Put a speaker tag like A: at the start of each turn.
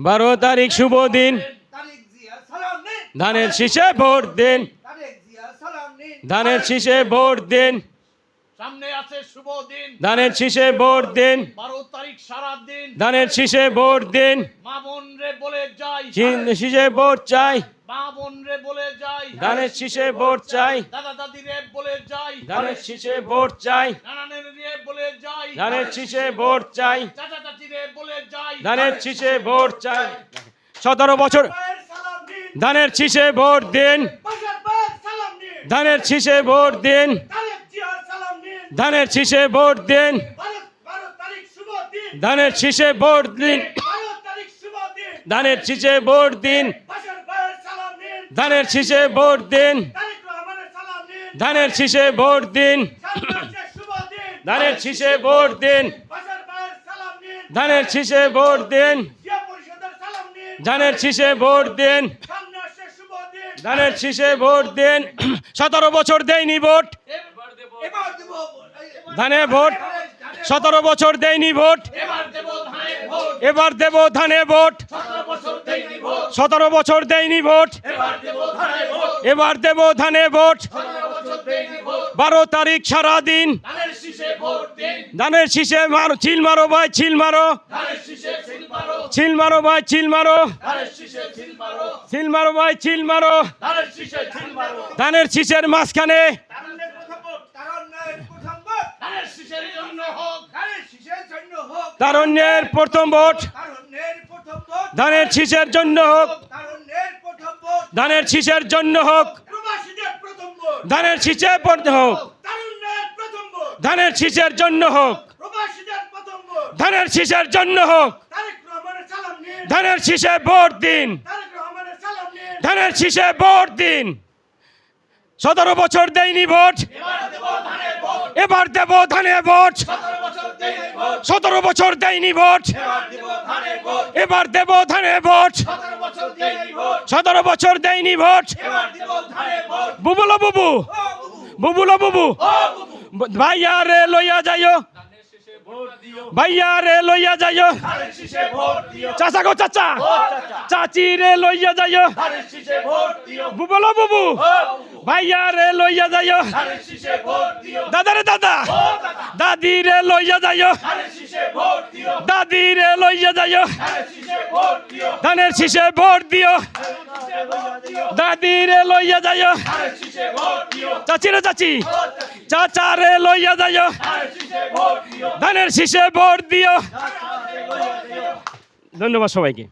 A: 12 তারিখ শুভ দিন, ধানের শীষে ভোট দিন, ধানের শীষে ভোট দিন,
B: সামনে আছে শুভ দিন,
A: ধানের শীষে ভোট দিন,
B: 12 তারিখ সারা দিন,
A: ধানের শীষে ভোট দিন,
B: মা বোন রে বলে যাই,
A: শীষে ভোট চাই,
B: মা বোন রে বলে যাই,
A: ধানের শীষে ভোট চাই,
B: দাদা দাদি রে বলে যাই,
A: ধানের শীষে ভোট চাই,
B: নানানের রে বলে যাই,
A: ধানের শীষে ভোট চাই,
B: চাচা চাচি রে বলে যাই,
A: ধানের শীষে ভোট চাই। 17 বছর ধানের শীষে ভোট দিন, ধানের শীষে ভোট দিন, ধানের শীষে ভোট দিন, ধানের শীষে ভোট দিন, ধানের শীষে ভোট দিন, ধানের শীষে ভোট দিন, ধানের শীষে ভোট দিন, ধানের শীষে ভোট দিন, ধানের শীষে ভোট দিন, ধানের শীষে ভোট দিন, ধানের শীষে ভোট দিন। 17 বছর দেয়নি ভোট, ধানে ভোট, 17 বছর দেয়নি ভোট, এবার দেব ধানে ভোট, 17 বছর দেয়নি ভোট, এবার দেব ধানে ভোট। 12 তারিখ সারা দিন, ধানের শীষে মারো, চিল মারো ভাই, চিল মারো, চিল মারো ভাই, চিল মারো, চিল মারো ভাই, চিল মারো। ধানের শীষের মাঝখানে তারুণ্যের প্রথম ভোট, ধানের শীষের জন্য হোক, ধানের শীষের জন্য হোক, ধানের শীষে হোক, ধানের শীষের জন্য হোক, ধানের শীষের জন্য হোক, ধানের শীষে ভোট দিন, ধানের শীষে ভোট দিন। 17 বছর দেয়নি ভোট, এবার দেব ধানে ভোট, 17 বছর দেয়নি ভোট, এবার দেব ধানে ভোট, 17 বছর দেয়নি ভোট। বুবুলো বুবু, বুবুলো বুবু, ভাইয়া রে লইয়া যাইও, ভাইয়া রে লইয়া যাইও, চাচা গো চাচা, চাচি রে লইয়া যাইও, বুবুলো বুবু, ভাইয়া রে লইয়া যাইও, দাদা রে দাদা, দাদি রে লইয়া যাইও, দাদি রে লইয়া যাইও, ধানের শীষে ভোট দিও, দাদি রে লইয়া যাইও, চাচি রে চাচি, চাচা রে লইয়া যাইও, ধানের শীষে ভোট দিও। ধন্যবাদ সবাইকে।